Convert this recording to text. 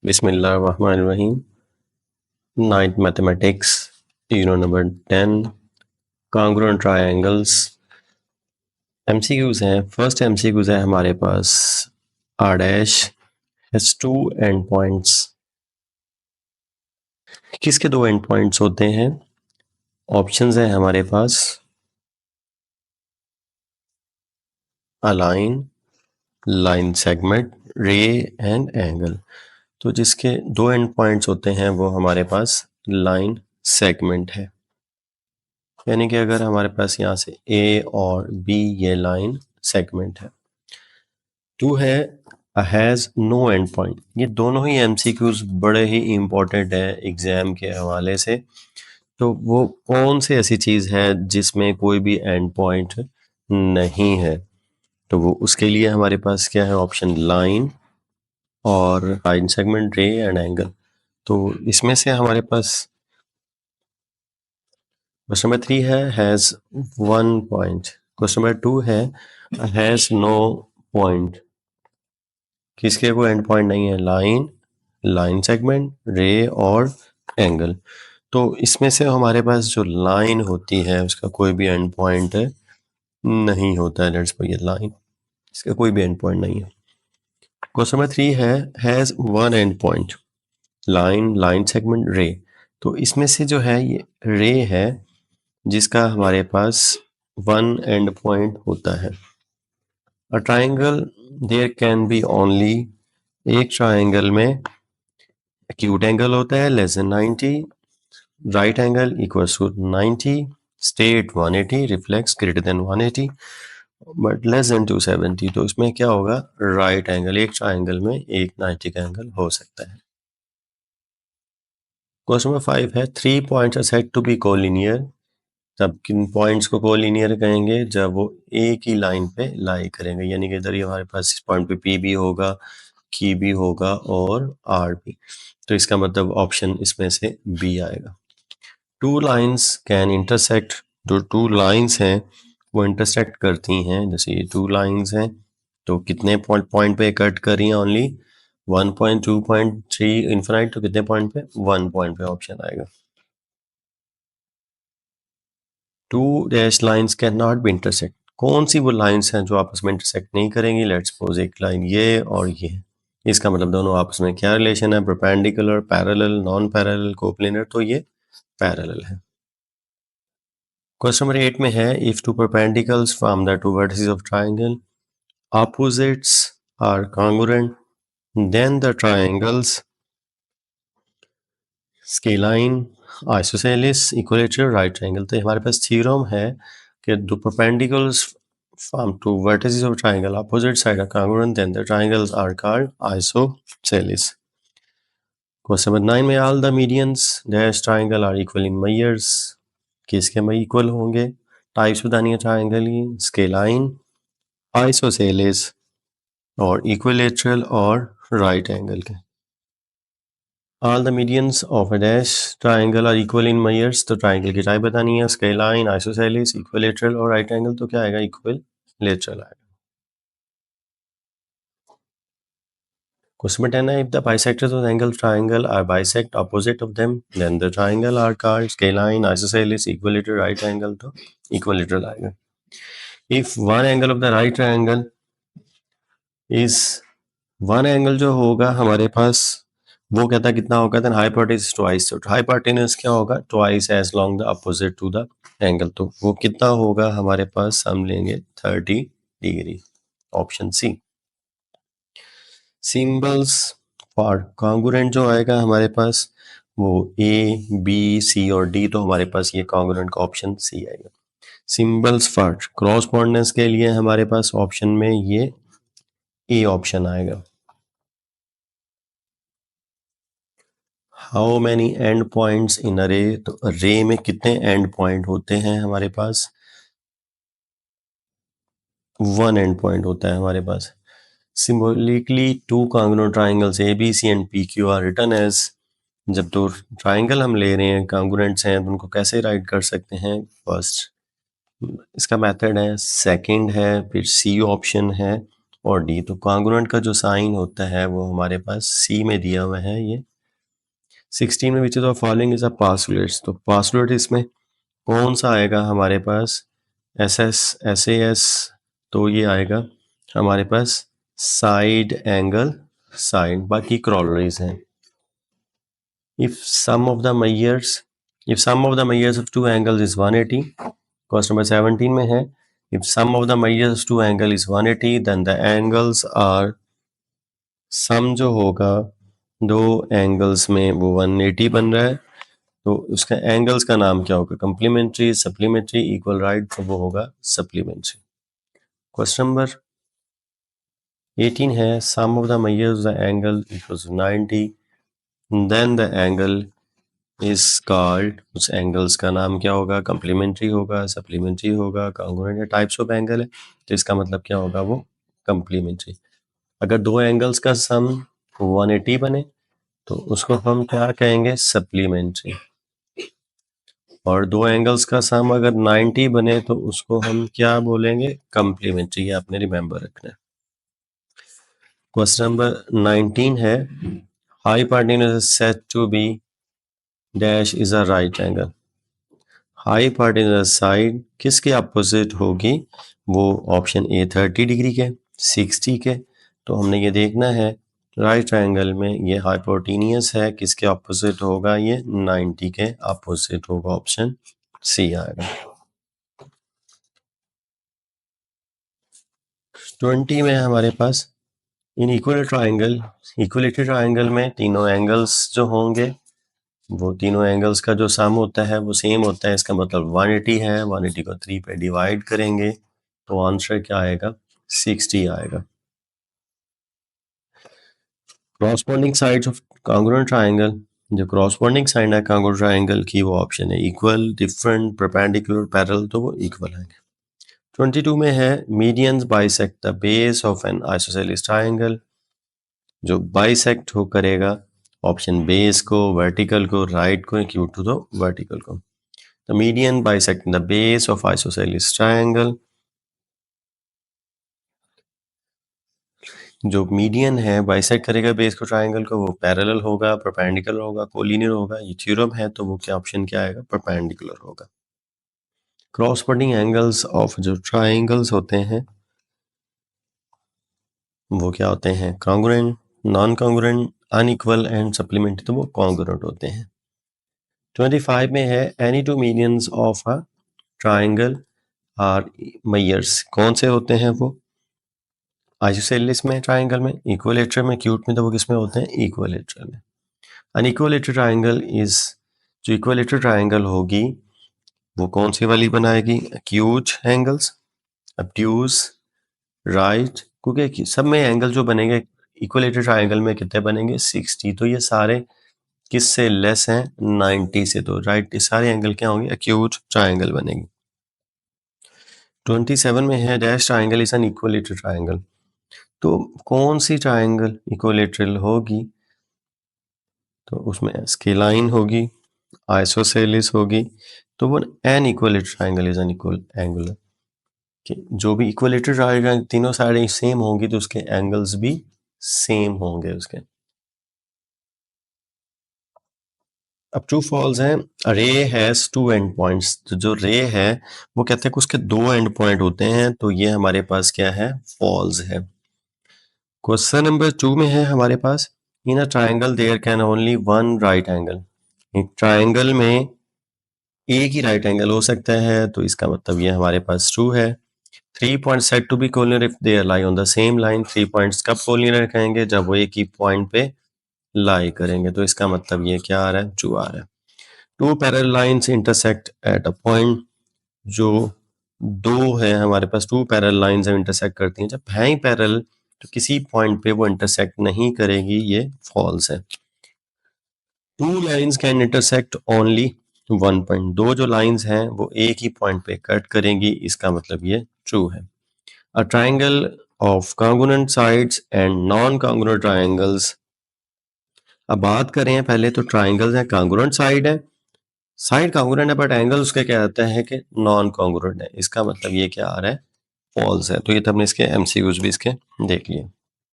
बिस्मिल्लाहिर्रहमानिर्रहीम। Ninth mathematics, unit number 10, congruent triangles. MCQs हैं। First MCQs है हमारे पास are dash has two end points. किसके दो एंड पॉइंट्स होते हैं? ऑप्शंस हैं हमारे पास a line, line segment, ray and angle. तो जिसके दो एंड पॉइंट्स होते हैं वो हमारे पास लाइन सेगमेंट है, यानी कि अगर हमारे पास यहाँ से ए और बी ये लाइन सेगमेंट है। टू है हैज़ नो एंड पॉइंट। ये दोनों ही एमसीक्यूज बड़े ही इम्पोर्टेंट है एग्जाम के हवाले से। तो वो कौन सी ऐसी चीज़ है जिसमें कोई भी एंड पॉइंट नहीं है? तो वो उसके लिए हमारे पास क्या है? ऑप्शन लाइन और line segment, ray and angle. तो इसमें से हमारे पास क्वेश्चन नंबर 3 है has one point. Question number 2 है हैज़ नो पॉइंट। किसके कोई एंड पॉइंट नहीं है? लाइन, लाइन सेगमेंट, रे और एंगल। तो इसमें से हमारे पास जो लाइन होती है उसका कोई भी एंड पॉइंट नहीं होता है। लेट्स सपोज ये लाइन, इसका कोई भी एंड पॉइंट नहीं है। क्वेश्चन नंबर 3 है has one and point, line, line segment, रे। तो इसमें से जो है ये रे है जिसका हमारे पास वन एंड पॉइंट होता है। A triangle there can be only, एक ट्राइंगल में एक्यूट एंगल होता है less than 90, right angle equals to 90, straight 180, reflex greater than 180, but less than 270। तो इसमें क्या होगा? राइट एंगल, एक ट्राइंगल में एक 90 का एंगल हो सकता है। क्वेश्चन नंबर 5 है three points are said to be collinear. तब किन पॉइंट्स को कोलिनियर कहेंगे? जब वो एक ही लाइन पे लाई करेंगे, यानी कि इधर ही हमारे पास इस पॉइंट पे पी भी होगा, की भी होगा और आर भी। तो इसका मतलब ऑप्शन इसमें से बी आएगा। Two lines can intersect. जो टू लाइंस हैं वो इंटरसेक्ट करती हैं, जैसे ये टू लाइंस हैं तो कितने पॉइंट पे कट कर रही हैं? Only 1 point, 2.3 infinite. तो कितने पॉइंट पे? 1 पॉइंट पे ऑप्शन आएगा। Two dash lines can not be intersect. कौन सी वो लाइंस हैं जो आपस में इंटरसेक्ट नहीं करेंगी? लेट्स सपोज एक लाइन ये और ये, इसका मतलब दोनों आपस में क्या रिलेशन है? Perpendicular, parallel, non parallel, coplanar. तो ये पैरेलल है। क्वेश्चन नंबर 8 में है if two perpendiculars from the two vertices of triangle opposites are congruent then the triangles scalene, isosceles, equilateral, right angle. तो हमारे पास थ्योरम है कि दो perpendiculars from two vertices of triangle opposite side are congruent then the triangles are called isosceles. Question number 9 में all the medians dash triangle are equal in measures. किसके में equal होंगे? टाइप्स बतानी है ट्राइंगल की, स्केलाइन, आइसोसेलेस और equilateral और right angle के। All the medians of a dash triangle are equal in measures. तो ट्राइंगल की टाइप बतानी है, स्केलाइन, आइसोसेलेस, इक्विलैटरल और राइट एंगल। तो क्या आएगा? इक्विलैटरल आएगा। क्वेश्चन नंबर 10 है if the bisectors of angle triangle are bisect opposite of them then the triangles are called स्केलाइन, isosceles, equilateral, right angle. तो इक्विलैटरल आएगा। If one angle of the right triangle is, one angle जो होगा हमारे पास वो कहता है कितना होगा? Then hypotenuse twice. तो हाइपोटेन्यूज क्या होगा? Twice as long the opposite to the angle. तो वो कितना होगा हमारे पास? हम लेंगे 30 degree, option C. Symbols for congruent जो आएगा हमारे पास वो ए, बी, सी और डी। तो हमारे पास ये कॉन्ग्रुएंट का ऑप्शन सी आएगा। सिंबल्स फॉर क्रॉसपोंडेंस के लिए हमारे पास ऑप्शन में ये ए ऑप्शन आएगा। How many end points in a ray. तो रे में कितने एंड पॉइंट होते हैं हमारे पास? वन एंड पॉइंट होता है हमारे पास। Symbolically two congruent triangles A B C and P Q R written as. जब दो ट्राइंगल हम ले रहे हैं, कॉन्ग्रुएंट्स हैं, तो उनको कैसे राइट कर सकते हैं? फर्स्ट इसका मेथड है, सेकंड है, फिर सी ऑप्शन है और डी। तो कॉन्ग्रुएंट का जो साइन होता है वो हमारे पास सी में दिया हुआ है। ये 16 में which is of following is a postulates. तो पासुलेट इसमें कौन सा आएगा हमारे पास? S S S A S. तो ये आएगा हमारे पास साइड एंगल साइड। बाकी क्रॉलरीज हैं। If sum of the measures of two angles is 180, question number 17 में है if sum of the measures of two angle is 180 then the angles are, sum जो होगा दो एंगल्स में वो 180 बन रहा है, तो उसका एंगल्स का नाम क्या होगा? Complementary, supplementary, equal, right? तो वो होगा सप्लीमेंट्री। क्वेश्चन नंबर 18 है sum of the measures of the angle equals 90 then the angle is called, उस एंगल्स का नाम क्या होगा? कंप्लीमेंट्री होगा, सप्लीमेंट्री होगा, कॉन्ग्रुएंट है। टाइप्स ऑफ एंगल है तो इसका मतलब क्या होगा? वो कंप्लीमेंट्री। अगर दो एंगल्स का सम 180 बने तो उसको हम क्या कहेंगे? सप्लीमेंट्री। और दो एंगल्स का सम अगर 90 बने तो उसको हम क्या बोलेंगे? कंप्लीमेंट्री। ये आपने रिमेंबर रखना है। क्वेश्चन नंबर 19 है hypotenuse is said to be dash is a right angle. Hypotenuse side किसके अपोजिट होगी? वो ऑप्शन ए 30 डिग्री के, 60 के। तो हमने ये देखना है राइट ट्रायंगल में ये हाइपोटेन्यूज है, किसके अपोजिट होगा? ये 90 के अपोजिट होगा। ऑप्शन सी आएगा। 20 में हमारे पास इन इक्विलेटरल ट्रायंगल में तीनों एंगल्स जो होंगे वो तीनों एंगल्स का जो सम होता है वो सेम होता है। इसका मतलब 180 है, 180 को 3 पे डिवाइड करेंगे तो आंसर क्या आएगा? 60 आएगा। Corresponding sides of congruent triangle, जो कॉरस्पॉन्डिंग साइड है कॉन्ग्रुएंट ट्रायंगल की वो ऑप्शन है इक्वल, डिफरेंट, परपेंडिकुलर, पैरेलल। तो वो इक्वल आएंगे। 22 में है medians bisect the base of N isosceles triangle. जो बाइसेक्ट हो करेगा ऑप्शन बेस को, वर्टिकल को, राइट को, एक्यूट टू द वर्टिकल को। The median bisecting the base of isosceles triangle. जो मीडियन है बाइसेक्ट करेगा बेस को ट्रायंगल को, वो पैरेलल होगा, परपेंडिकुलर होगा, कोलिनियर होगा। ये थ्योरम है तो वो क्या ऑप्शन क्या आएगा? परपेंडिकुलर होगा। क्रॉसपॉन्डिंग एंगल्स ऑफ जो ट्रायंगल्स होते हैं वो क्या होते हैं? Congruent, non congruent, unequal and supplementary. तो वो कॉन्ग्रुएंट होते हैं। 25 में है any two medians of a triangle are measures. कौन से होते हैं वो? आइसोसेलेस में, ट्रायंगल में, इक्विलेटरल में, एक्यूट में। तो वो किस में होते हैं? इक्विलेटरल में। अन इक्विलेटरल ट्रायंगल इज, जो इक्विलेटरल ट्रायंगल होगी वो कौन सी वाली बनाएगी? Acute angles, obtuse, right. क्योंकि सब में एंगल जो बनेंगे इक्विलेटरल ट्रायंगल में कितने बनेंगे? 60। तो ये सारे किससे लेस हैं? 90 से। तो राइट ये सारे एंगल क्या होंगे? एक्यूट ट्रायंगल बनेंगे। 27 में है dash triangle is an equilateral triangle. तो कौन सी ट्रायंगल इक्विलेटरल होगी? तो उसमें स्केलाइन होगी, आइसोसेलेस होगी। तो वो an equilateral triangle is an equal angular. जो भी इक्विलेटरल ट्रायंगल तीनों साइडें सेम होंगी तो उसके एंगल्स भी सेम होंगे उसके। अब ट्रू फॉल्स हैं रे हैज टू एंड पॉइंट्स। तो जो रे है वो कहते हैं कि उसके दो एंड पॉइंट होते हैं। तो ये हमारे पास क्या है? फॉल्स है। क्वेश्चन नंबर 2 में है हमारे पास in a triangle there can only one right angle. एक ट्रायंगल में एक ही राइट एंगल हो सकता है। तो इसका मतलब ये हमारे पास ट्रू है। 3 points said to be collinear if they lie on the same line. 3 points कब कोलिनियर कहेंगे? जब वो एक ही पॉइंट पे लाई करेंगे। तो इसका मतलब ये क्या आ रहा है? ट्रू आ रहा है। Two parallel lines intersect at a point. जो दो है हमारे पास, टू पैरेलल लाइंस इंटरसेक्ट करती हैं, जब है ही पैरेलल तो किसी पॉइंट पे वो इंटरसेक्ट नहीं करेगी। ये फॉल्स है। Two lines can intersect only one point. दो जो लाइंस हैं वो एक ही पॉइंट पे कट करेंगी। इसका मतलब ये ट्रू है। A triangle of congruent sides and non congruent triangles. अब बात करें पहले तो ट्रायंगल्स हैं, कॉन्ग्रुएंट साइड है, साइड कॉन्ग्रुएंट है, बट एंगल उसका क्या आता है कि नॉन कॉन्ग्रुएंट है। इसका मतलब ये क्या आ रहा है? फॉल्स है। तो ये तो हमने इसके एमसीक्यूज भी इसके देख लिए।